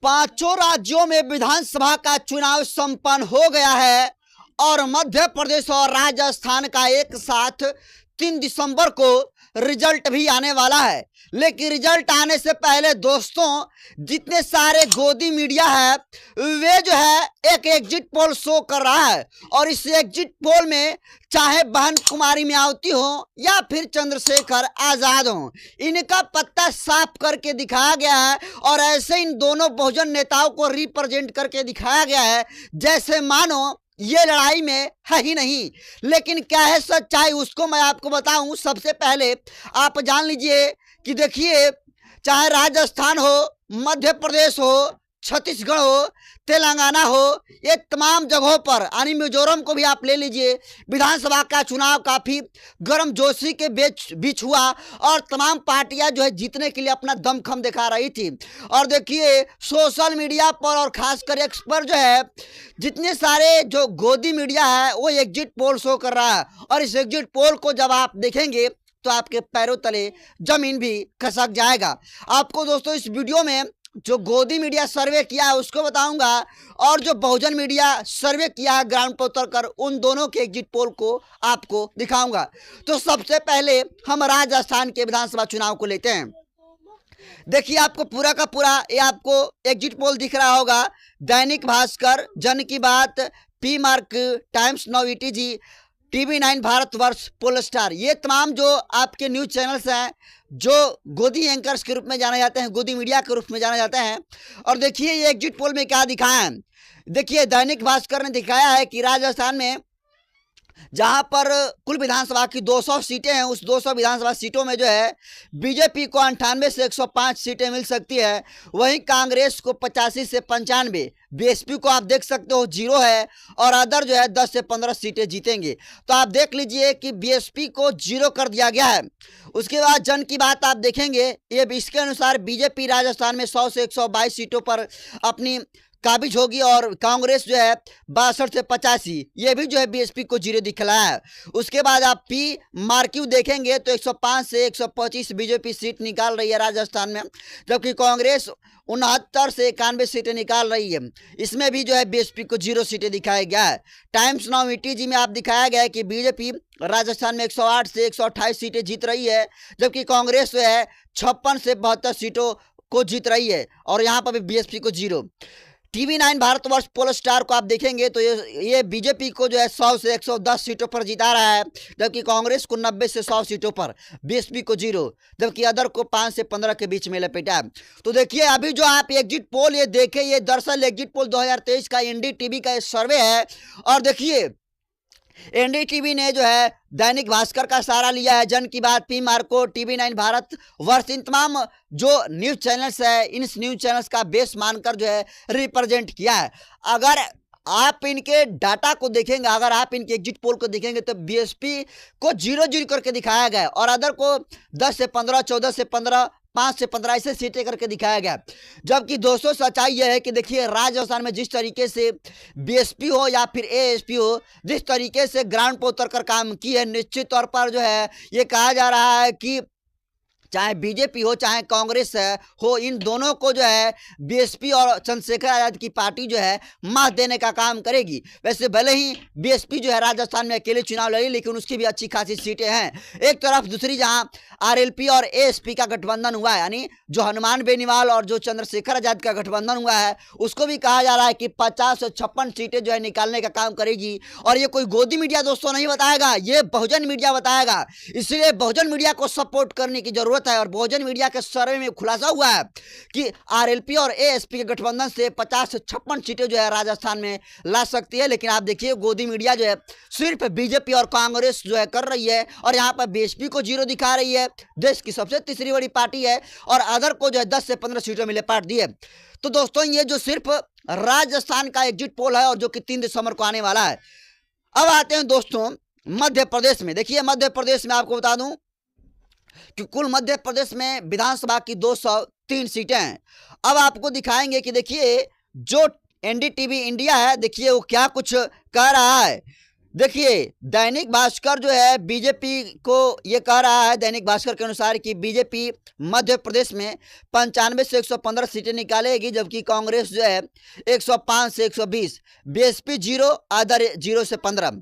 पांचों राज्यों में विधानसभा का चुनाव संपन्न हो गया है और मध्य प्रदेश और राजस्थान का एक साथ 3 दिसंबर को रिजल्ट भी आने वाला है। लेकिन रिजल्ट आने से पहले दोस्तों, जितने सारे गोदी मीडिया है वे जो है एक एग्जिट पोल शो कर रहा है और इस एग्जिट पोल में चाहे बहन कुमारी मायावती हो या फिर चंद्रशेखर आजाद हो, इनका पत्ता साफ करके दिखाया गया है और ऐसे इन दोनों बहुजन नेताओं को रिप्रेजेंट करके दिखाया गया है जैसे मानो ये लड़ाई में है ही नहीं। लेकिन क्या है सच्चाई, उसको मैं आपको बताऊं। सबसे पहले आप जान लीजिए कि देखिए, चाहे राजस्थान हो, मध्य प्रदेश हो, छत्तीसगढ़ हो, तेलंगाना हो, ये तमाम जगहों पर यानी मिजोरम को भी आप ले लीजिए, विधानसभा का चुनाव काफी गर्मजोशी के बीच हुआ और तमाम पार्टियां जो है जीतने के लिए अपना दमखम दिखा रही थी। और देखिए, सोशल मीडिया पर और खासकर एक्स पर जो है जितने सारे जो गोदी मीडिया है वो एग्जिट पोल शो कर रहा है और इस एग्जिट पोल को जब आप देखेंगे तो आपके पैरों तले जमीन भी खसक जाएगा। आपको दोस्तों इस वीडियो में जो गोदी मीडिया सर्वे किया है उसको बताऊंगा और जो बहुजन मीडिया सर्वे किया है ग्राउंड पर उतरकर, उन दोनों के एग्जिट पोल को आपको दिखाऊंगा। तो सबसे पहले हम राजस्थान के विधानसभा चुनाव को लेते हैं। देखिए, आपको पूरा का पूरा ये आपको एग्जिट पोल दिख रहा होगा। Dainik Bhaskar, Jan Ki Baat, P Marq, Times Now, ETG, TV9 Bharatvarsh, Polstar, ये तमाम जो आपके न्यूज चैनल्स हैं जो गोदी एंकर्स के रूप में जाने जाते हैं, गोदी मीडिया के रूप में जाने जाते हैं। और देखिए ये एग्जिट पोल में क्या दिखाया है। देखिए, दैनिक भास्कर ने दिखाया है कि राजस्थान में जहां पर कुल विधानसभा की 200 सीटें हैं, उस 200 विधानसभा सीटों में जो है बीजेपी को 98 से 105 सीटें मिल सकती है, वहीं कांग्रेस को 85 से 95, बीएसपी को आप देख सकते हो 0 है और अदर जो है 10 से 15 सीटें जीतेंगे। तो आप देख लीजिए कि बीएसपी को 0 कर दिया गया है। उसके बाद जन की बात आप देखेंगे, ये इसके अनुसार बीजेपी राजस्थान में 100 से 122 सीटों पर अपनी काबिज होगी और कांग्रेस जो है 62 से 85, ये भी जो है बीएसपी को 0 दिखलाया है। उसके बाद आप पी मार्क्यू देखेंगे तो 105 से 125 बीजेपी सीट निकाल रही है राजस्थान में, जबकि कांग्रेस 69 से 91 सीटें निकाल रही है। इसमें भी जो है बीएसपी को 0 सीटें दिखाया गया है। टाइम्स नाउ ईटीजी में आप दिखाया गया है कि बीजेपी राजस्थान में 108 से 128 सीटें जीत रही है, जबकि कांग्रेस जो है 56 से 72 सीटों को जीत रही है और यहाँ पर भी बीएसपी को 0। TV9 भारतवर्ष पोलस्टार को आप देखेंगे तो ये बीजेपी को जो है 100 से 110 सीटों पर जिता रहा है, जबकि कांग्रेस को 90 से 100 सीटों पर, बीएसपी को 0, जबकि अदर को 5 से 15 के बीच में लपेटा है। तो देखिए, अभी जो आप एग्जिट पोल ये देखें, ये दरअसल एग्जिट पोल 2023 का एनडीटीवी का सर्वे है। और देखिए, एनडीटीवी ने जो है दैनिक भास्कर का सहारा लिया है, जन Ki Baat, P Marco, TV9 Bharat वर्ष, इन तमाम जो न्यूज चैनल्स है, इन न्यूज चैनल्स का बेस मानकर जो है रिप्रेजेंट किया है। अगर आप इनके डाटा को देखेंगे, अगर आप इनके एग्जिट पोल को देखेंगे तो बीएसपी को 0 करके दिखाया गया है और अदर को 10 से 15, 14 से 15, 5 से 15 ऐसे सीटें करके दिखाया गया। जबकि दोस्तों सच्चाई यह है कि देखिए, राजस्थान में जिस तरीके से बीएसपी हो या फिर एएसपी हो, जिस तरीके से ग्राउंड पर उतर कर काम की है, निश्चित तौर पर जो है ये कहा जा रहा है कि चाहे बीजेपी हो चाहे कांग्रेस हो, इन दोनों को जो है बीएसपी और चंद्रशेखर आजाद की पार्टी जो है मात देने का काम करेगी। वैसे भले ही बीएसपी जो है राजस्थान में अकेले चुनाव लड़ी, लेकिन उसकी भी अच्छी खासी सीटें हैं एक तरफ। दूसरी जहां आरएलपी और एएसपी का गठबंधन हुआ है, यानी जो हनुमान बेनीवाल और जो चंद्रशेखर आजाद का गठबंधन हुआ है, उसको भी कहा जा रहा है कि 50 से 56 सीटें जो है निकालने का काम करेगी। और ये कोई गोदी मीडिया दोस्तों नहीं बताएगा, ये बहुजन मीडिया बताएगा। इसलिए बहुजन मीडिया को सपोर्ट करने की जरूरत है। और बहुजन मीडिया के सर्वे में खुलासा हुआ है कि आरएलपी और एएसपी के गठबंधन से 50 से 56 सीटें जो है राजस्थान में ला सकती है। लेकिन आप देखिए, गोदी मीडिया जो है सिर्फ बीजेपी और कांग्रेस जो है कर रही है और यहाँ पर बीएसपी को 0 दिखा रही है, देश की सबसे तीसरी बड़ी पार्टी है, और अदर को जो है 10 से 15 सीटों में लेपाट दी है। तो दोस्तों, ये जो सिर्फ राजस्थान का एग्जिट पोल है और जो कि 3 दिसंबर को आने वाला है। अब आते हैं दोस्तों मध्य प्रदेश में। देखिए, मध्य प्रदेश में आपको बता दूं कि कुल मध्य प्रदेश में विधानसभा की 203 सीटें हैं। अब आपको दिखाएंगे कि देखिए, जो एनडीटीवी इंडिया है, देखिए वो क्या कुछ कह रहा है। देखिए, दैनिक भास्कर जो है बीजेपी को ये कह रहा है, दैनिक भास्कर के अनुसार कि बीजेपी मध्य प्रदेश में 95 से 115 सीटें निकालेगी, जबकि कांग्रेस जो है 105 से 120, बीएसपी 0, अदर 0 से 15।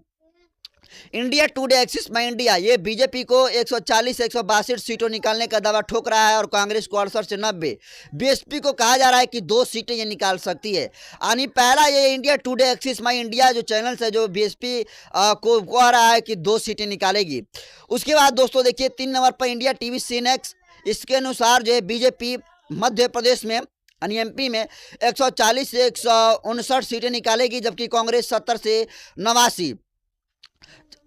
इंडिया टुडे एक्सिस माई इंडिया ये बीजेपी को 140 से 162 सीटों निकालने का दावा ठोक रहा है और कांग्रेस को 68 से 90। बीएसपी को कहा जा रहा है कि 2 सीटें ये निकाल सकती है। यानी पहला ये इंडिया टुडे एक्सिस माई इंडिया जो चैनल है जो बीएसपी को कह रहा है कि 2 सीटें निकालेगी। उसके बाद दोस्तों देखिए 3 नंबर पर इंडिया टीवी सीनेक्स, इसके अनुसार जो है बीजेपी मध्य प्रदेश में यानी एमपी में 140 से 159 सीटें निकालेगी, जबकि कांग्रेस 70 से 89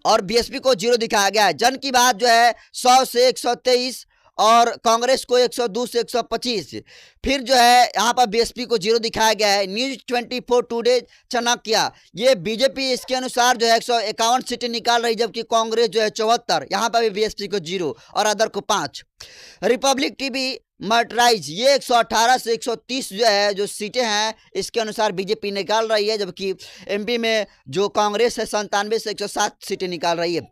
और बीएसपी को 0 दिखाया गया है। जन की बात जो है 100 से 123 और कांग्रेस को 102 से 125। फिर जो है यहाँ पर बीएसपी को 0 दिखाया गया है। न्यूज 24 टुडे चाणक्य ये बीजेपी इसके अनुसार जो है 151 सीटें निकाल रही, जबकि कांग्रेस जो है 74, यहाँ पर भी बीएसपी को 0 और अदर को 5। रिपब्लिक टीवी मर्टराइज ये 118 से 130 जो है जो सीटें हैं इसके अनुसार बीजेपी निकाल रही है, जबकि एमपी में जो कांग्रेस है 97 से 107 सीटें निकाल रही है।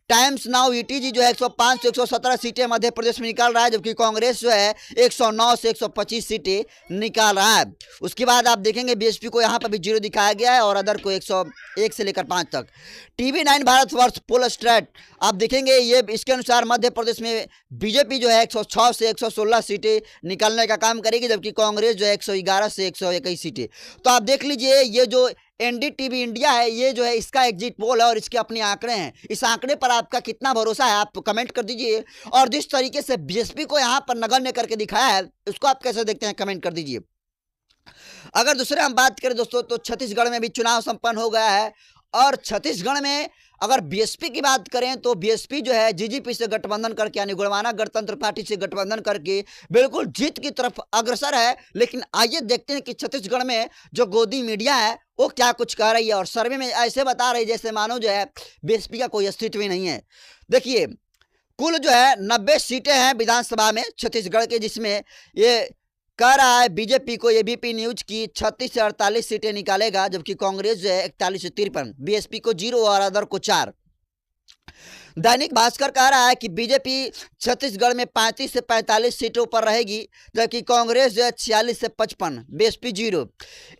टाइम्स नाउ ईटीजी जो है 105 से 117 सीटें मध्य प्रदेश में निकाल रहा है, जबकि कांग्रेस जो है 109 से 125 सीटें निकाल रहा है। उसके बाद आप देखेंगे बीएसपी को यहाँ पर भी 0 दिखाया गया है और अदर को 101 से लेकर 5 तक। टीवी 9 भारतवर्ष पोल स्ट्रेट आप देखेंगे ये इसके अनुसार मध्य प्रदेश में बीजेपी जो है 106 से 116 सीटें निकालने का काम करेगी, जबकि कांग्रेस जो है 111 से 121 सीटें। तो आप देख लीजिए ये जो एनडीटीवी इंडिया है ये जो है इसका एग्जिट पोल है और इसके अपने आंकड़े हैं। इस आंकड़े पर आपका कितना भरोसा है आप कमेंट कर दीजिए, और जिस तरीके से बीएसपी को यहाँ पर नगण्य करके दिखाया है उसको आप कैसे देखते हैं कमेंट कर दीजिए। अगर दूसरे हम बात करें दोस्तों तो छत्तीसगढ़ में भी चुनाव संपन्न हो गया है और छत्तीसगढ़ में अगर बीएसपी की बात करें तो बीएसपी जो है जीजीपी से गठबंधन करके यानी गुणवाना गणतंत्र पार्टी से गठबंधन करके बिल्कुल जीत की तरफ अग्रसर है। लेकिन आइए देखते हैं कि छत्तीसगढ़ में जो गोदी मीडिया है वो क्या कुछ कह रही है और सर्वे में ऐसे बता रही है जैसे मानो जो है बीएसपी का कोई अस्तित्व ही नहीं है। देखिए कुल जो है 90 सीटें हैं विधानसभा में छत्तीसगढ़ के, जिसमें ये कह रहा है बीजेपी को एबीपी न्यूज की 36 से 48 सीटें निकालेगा, जबकि कांग्रेस जो है 41 से 53, बीएसपी को 0 और अदर को 4। दैनिक भास्कर कह रहा है कि बीजेपी छत्तीसगढ़ में 35 से 45 सीटों पर रहेगी, जबकि कांग्रेस जो है 46 से 55, बीएसपी 0।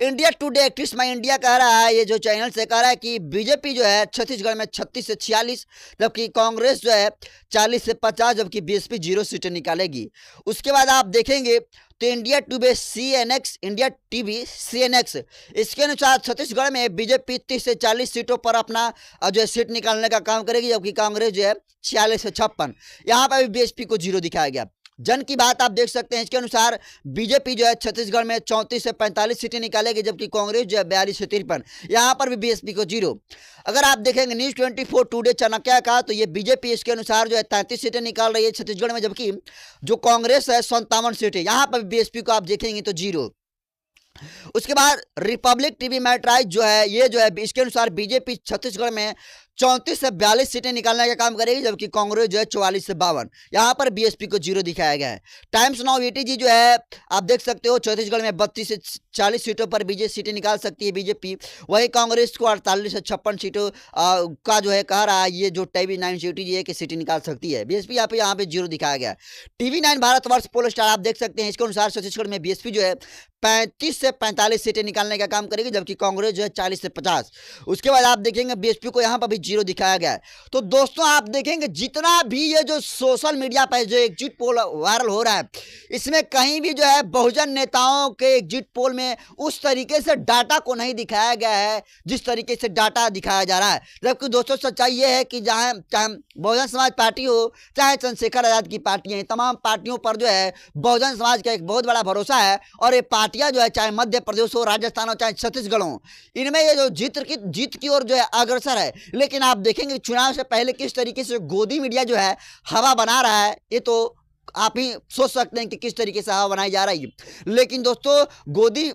इंडिया टुडे एक्टिस माई इंडिया कह रहा है ये जो चैनल से कह रहा है कि बीजेपी जो है छत्तीसगढ़ में 36 से 46, जबकि कांग्रेस जो है 40 से 50, जबकि बीएसपी 0 सीटें निकालेगी। उसके बाद आप देखेंगे तो India today CNX India TV CNX इसके अनुसार छत्तीसगढ़ में बीजेपी 30 से 40 सीटों पर अपना जो है सीट निकालने का काम करेगी, जबकि कांग्रेस जो है 46 से 56। यहाँ पर भी बीएसपी को 0 दिखाया गया। जन की बात आप देख सकते हैं इसके अनुसार बीजेपी जो है छत्तीसगढ़ में 34 से 45 सीटें निकालेगी, जबकि कांग्रेस जो है 42 से 53, यहाँ पर भी बीएसपी को 0। अगर आप देखेंगे न्यूज 24 टुडे चाणक्य का तो ये बीजेपी इसके अनुसार जो है 33 सीटें निकाल रही है छत्तीसगढ़ में, जबकि जो कांग्रेस है 57 सीटें, यहाँ पर बीएसपी को आप देखेंगे तो 0। उसके बाद रिपब्लिक टीवी मैट्राइज जो है ये जो है इसके अनुसार बीजेपी छत्तीसगढ़ में 34 से 42 सीटें निकालने का काम करेगी, जबकि कांग्रेस जो है 44 से 52, यहाँ पर बीएसपी को 0 दिखाया गया है। टाइम्स नाउ ईटीजी जो है आप देख सकते हो छत्तीसगढ़ में 32 से 40 सीटों पर बीजेपी सीटें निकाल सकती है बीजेपी, वही कांग्रेस को 48 से 56 सीटों का जो है कह रहा है ये जो टीवी 9 ईटीजी है कि सीटें निकाल सकती है। बीएसपी यहाँ पे 0 दिखाया गया है। टीवी 9 भारतवर्ष पोल स्टार आप देख सकते हैं इसके अनुसार छत्तीसगढ़ में बीएसपी जो है 35 से 45 सीटें निकालने का काम करेगी, जबकि कांग्रेस जो है 40 से 50। उसके बाद आप देखेंगे बीएसपी को यहाँ पर भी 0 दिखाया गया है। तो दोस्तों आप देखेंगे जितना भी ये जो सोशल मीडिया पर जो एग्जिट पोल वायरल हो रहा है इसमें कहीं भी जो है बहुजन नेताओं के एग्जिट पोल में उस तरीके से डाटा को नहीं दिखाया गया है जिस तरीके से डाटा दिखाया जा रहा है। जबकि दोस्तों सच्चाई ये है कि चाहे बहुजन समाज पार्टी हो चाहे चंद्रशेखर आजाद की पार्टियां हैं, तमाम पार्टियों पर जो है बहुजन समाज का एक बहुत बड़ा भरोसा है और ये पार्टियां जो है चाहे मध्य प्रदेश हो, राजस्थान हो, चाहे छत्तीसगढ़ हो, इनमें ये जो जीत की ओर जो है अग्रसर है। लेकिन आप देखेंगे चुनाव से पहले किस तरीके से गोदी मीडिया जो है हवा बना रहा है, ये तो आप ही सोच सकते हैं कि किस तरीके से हवा बनाई जा रही है। लेकिन दोस्तों गोदी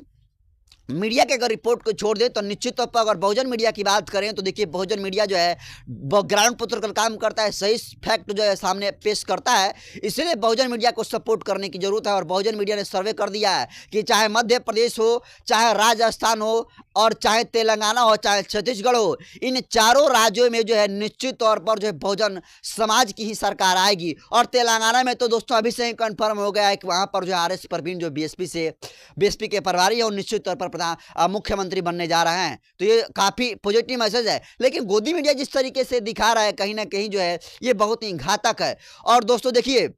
मीडिया के अगर रिपोर्ट को छोड़ दे तो निश्चित तौर पर अगर बहुजन मीडिया की बात करें तो देखिए बहुजन मीडिया जो है ग्राउंड पुत्र का काम करता है, सही फैक्ट जो है सामने पेश करता है, इसलिए बहुजन मीडिया को सपोर्ट करने की जरूरत है। और बहुजन मीडिया ने सर्वे कर दिया है कि चाहे मध्य प्रदेश हो, चाहे राजस्थान हो, और चाहे तेलंगाना हो, चाहे छत्तीसगढ़ हो, इन चारों राज्यों में जो है निश्चित तौर पर जो है बहुजन समाज की ही सरकार आएगी। और तेलंगाना में तो दोस्तों अभी से ही कन्फर्म हो गया है कि वहां पर जो आर एस परवीन जो बीएसपी के प्रभारी है और निश्चित तौर पर मुख्यमंत्री बनने जा रहे हैं। तो ये काफी पॉजिटिव मैसेज है। लेकिन गोदी मीडिया जिस तरीके से दिखा रहा है कहीं ना कहीं जो है ये बहुत ही घातक है। और दोस्तों देखिए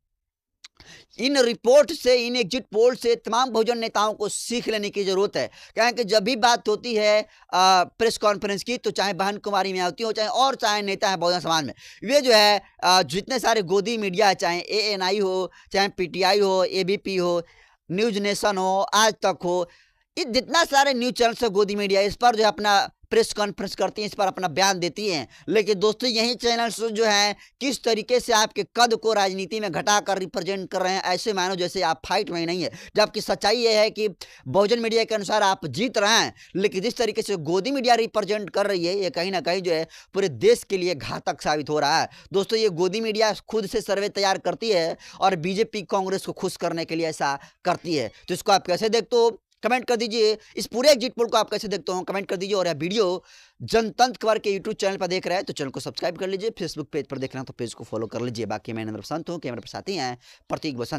इन रिपोर्ट से, इन एग्जिट पोल से तमाम बहुजन नेताओं को सीख लेने की जरूरत है। क्योंकि जब भी बात होती है प्रेस कॉन्फ्रेंस की, तो चाहे बहन कुमारी मायावती हो, चाहे नेता है बहुजन समाज में, वे जो है जितने सारे गोदी मीडिया है, चाहे एएनआई हो, चाहे पीटीआई हो, एबीपी हो, न्यूज नेशन हो, आज तक हो, ये जितना सारे न्यूज चैनल है गोदी मीडिया, इस पर जो है अपना प्रेस कॉन्फ्रेंस करती हैं, इस पर अपना बयान देती हैं। लेकिन दोस्तों यही चैनल्स जो हैं किस तरीके से आपके कद को राजनीति में घटाकर रिप्रेजेंट कर रहे हैं, ऐसे मानो जैसे आप फाइट में ही नहीं है। जबकि सच्चाई ये है कि बहुजन मीडिया के अनुसार आप जीत रहे हैं, लेकिन जिस तरीके से गोदी मीडिया रिप्रेजेंट कर रही है, ये कहीं ना कहीं जो है पूरे देश के लिए घातक साबित हो रहा है। दोस्तों ये गोदी मीडिया खुद से सर्वे तैयार करती है और बीजेपी कांग्रेस को खुश करने के लिए ऐसा करती है। तो इसको आप कैसे देखते हो, कमेंट कर दीजिए। इस पूरे एग्जिट पोल को आप कैसे देखते हो, कमेंट कर दीजिए। और यह वीडियो जनतंत्र खबर के यूट्यूब चैनल पर देख रहे हैं तो चैनल को सब्सक्राइब कर लीजिए, फेसबुक पेज पर देख रहे हैं तो पेज को फॉलो कर लीजिए। बाकी मैं नरेंद्र बसंत हूँ, कैमरा पर साथी हैं प्रतीक बसंत।